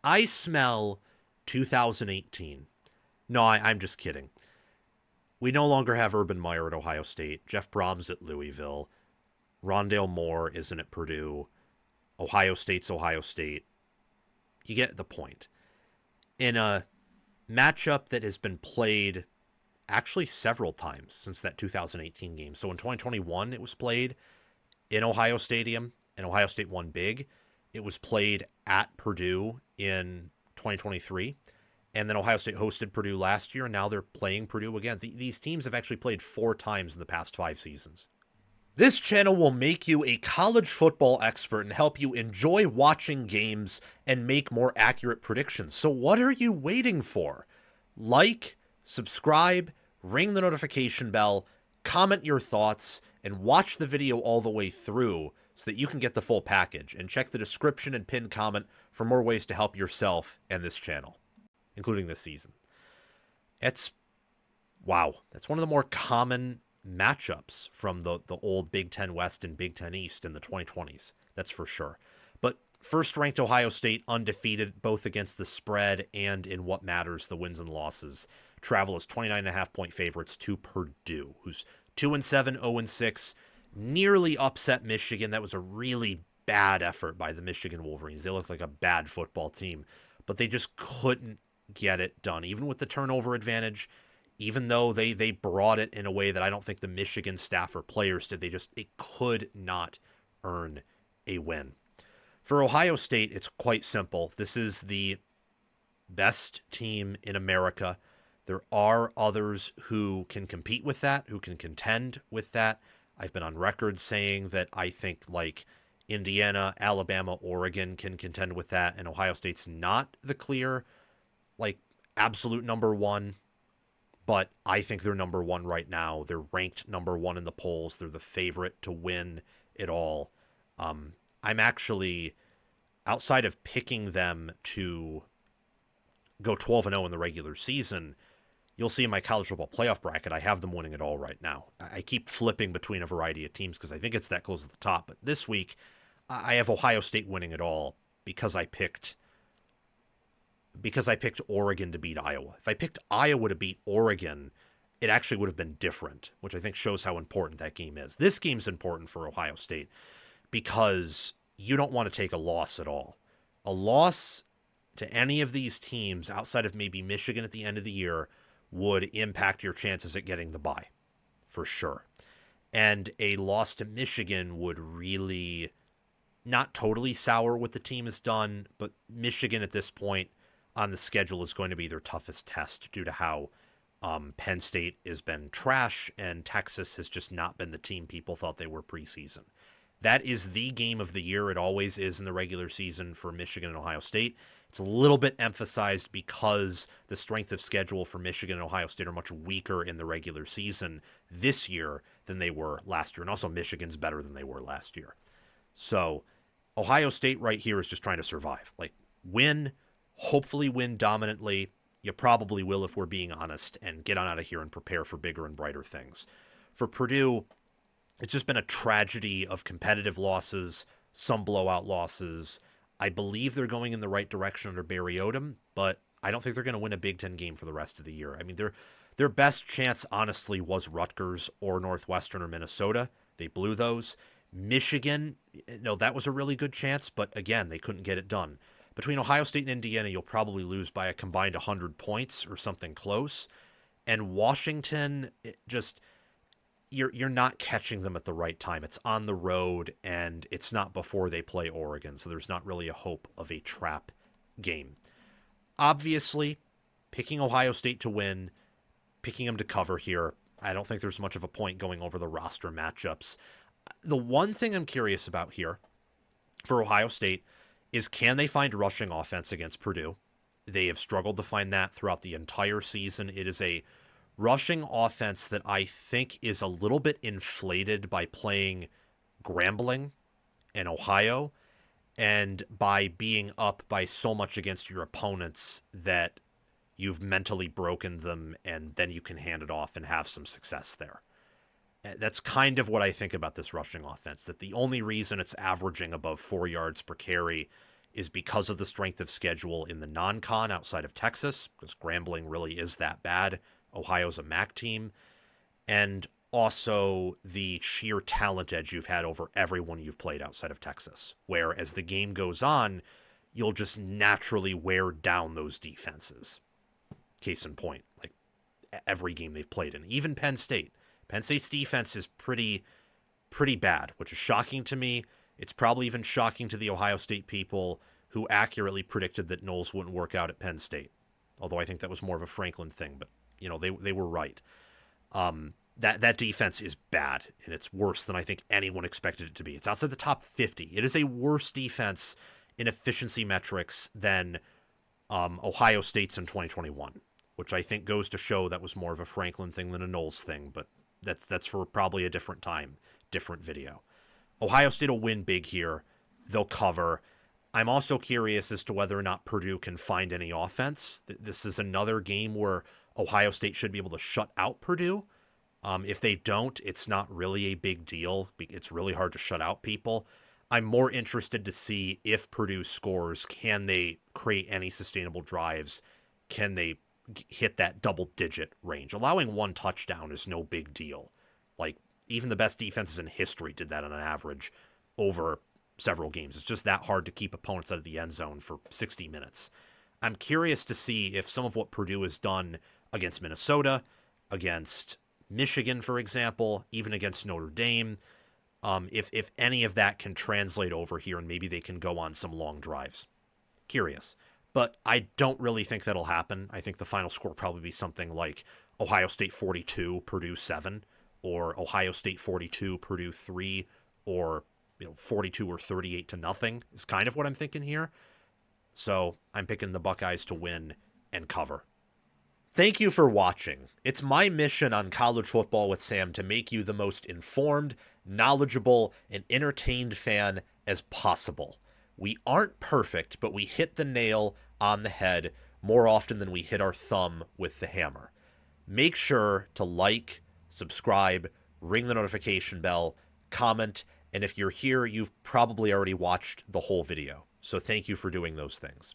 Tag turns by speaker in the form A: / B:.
A: I smell 2018. No, I'm just kidding. We no longer have Urban Meyer at Ohio State. Jeff Brom's at Louisville. Rondale Moore isn't at Purdue. Ohio State's Ohio State. You get the point. In a matchup that has been played actually several times since that 2018 game. So in 2021, it was played in Ohio Stadium, and Ohio State won big. It was played at Purdue in 2023, and then Ohio State hosted Purdue last year, and now they're playing Purdue again. These teams have actually played 4 times in the past 5 seasons. This channel will make you a college football expert and help you enjoy watching games and make more accurate predictions. So what are you waiting for? Like, subscribe, ring the notification bell, comment your thoughts, and watch the video all the way through so that you can get the full package. And check the description and pinned comment for more ways to help yourself and this channel, including this season. Wow, that's one of the more common matchups from the old Big Ten West and Big Ten East in the 2020s. That's for sure. But first-ranked Ohio State, undefeated both against the spread and in what matters, the wins and losses, travel as 29.5-point favorites to Purdue, who's 2-7, 0-6, nearly upset Michigan. That was a really bad effort by the Michigan Wolverines. They looked like a bad football team, but they just couldn't get it done. Even with the turnover advantage, even though they brought it in a way that I don't think the Michigan staff or players did, it could not earn a win. For Ohio State, it's quite simple. This is the best team in America. There are others who can compete with that, who can contend with that. I've been on record saying that I think like Indiana, Alabama, Oregon can contend with that, and Ohio State's not the clear, absolute number one. But I think they're number one right now. They're ranked number one in the polls. They're the favorite to win it all. I'm actually, outside of picking them to go 12-0 in the regular season, you'll see in my college football playoff bracket, I have them winning it all right now. I keep flipping between a variety of teams because I think it's that close at the top. But this week, I have Ohio State winning it all because I picked Oregon to beat Iowa. If I picked Iowa to beat Oregon, it actually would have been different, which I think shows how important that game is. This game's important for Ohio State because you don't want to take a loss at all. A loss to any of these teams outside of maybe Michigan at the end of the year would impact your chances at getting the bye, for sure. And a loss to Michigan would really not totally sour what the team has done, but Michigan at this point on the schedule is going to be their toughest test due to how Penn State has been trash and Texas has just not been the team people thought they were preseason. That is the game of the year. It always is in the regular season for Michigan and Ohio State. It's a little bit emphasized because the strength of schedule for Michigan and Ohio State are much weaker in the regular season this year than they were last year. And also Michigan's better than they were last year. So Ohio State right here is just trying to survive. Win, hopefully win dominantly. You probably will if we're being honest, and get on out of here and prepare for bigger and brighter things. For Purdue, it's just been a tragedy of competitive losses, some blowout losses. I believe they're going in the right direction under Barry Odom, but I don't think they're going to win a Big Ten game for the rest of the year. I mean, their best chance, honestly, was Rutgers or Northwestern or Minnesota. They blew those. Michigan, no, that was a really good chance, but again, they couldn't get it done. Between Ohio State and Indiana, you'll probably lose by a combined 100 points or something close. And Washington, you're not catching them at the right time. It's on the road, and it's not before they play Oregon, so there's not really a hope of a trap game. Obviously, picking Ohio State to win, picking them to cover here, I don't think there's much of a point going over the roster matchups. The one thing I'm curious about here for Ohio State is, can they find rushing offense against Purdue? They have struggled to find that throughout the entire season. It is a rushing offense that I think is a little bit inflated by playing Grambling and Ohio and by being up by so much against your opponents that you've mentally broken them and then you can hand it off and have some success there. That's kind of what I think about this rushing offense, that the only reason it's averaging above 4 yards per carry is because of the strength of schedule in the non-con outside of Texas, because Grambling really is that bad. Ohio's a MAC team. And also the sheer talent edge you've had over everyone you've played outside of Texas, where as the game goes on, you'll just naturally wear down those defenses. Case in point, like every game they've played in, even Penn State. Penn State's defense is pretty bad, which is shocking to me. It's probably even shocking to the Ohio State people who accurately predicted that Knowles wouldn't work out at Penn State. Although I think that was more of a Franklin thing, but they were right. That defense is bad, and it's worse than I think anyone expected it to be. It's outside the top 50. It is a worse defense in efficiency metrics than Ohio State's in 2021, which I think goes to show that was more of a Franklin thing than a Knowles thing, but that's for probably a different time, different video. Ohio State will win big here. They'll cover. I'm also curious as to whether or not Purdue can find any offense. This is another game where Ohio State should be able to shut out Purdue. If they don't, it's not really a big deal. It's really hard to shut out people. I'm more interested to see if Purdue scores. Can they create any sustainable drives? Can they hit that double-digit range? Allowing one touchdown is no big deal. Like, even the best defenses in history did that on an average over several games. It's just that hard to keep opponents out of the end zone for 60 minutes. I'm curious to see if some of what Purdue has done against Minnesota, against Michigan, for example, even against Notre Dame, if any of that can translate over here and maybe they can go on some long drives. Curious. But I don't really think that'll happen. I think the final score will probably be something like Ohio State 42, Purdue 7, or Ohio State 42, Purdue 3, or 42 or 38 to nothing is kind of what I'm thinking here. So I'm picking the Buckeyes to win and cover. Thank you for watching. It's my mission on College Football with Sam to make you the most informed, knowledgeable, and entertained fan as possible. We aren't perfect, but we hit the nail on the head more often than we hit our thumb with the hammer. Make sure to like, subscribe, ring the notification bell, comment, and if you're here, you've probably already watched the whole video. So thank you for doing those things.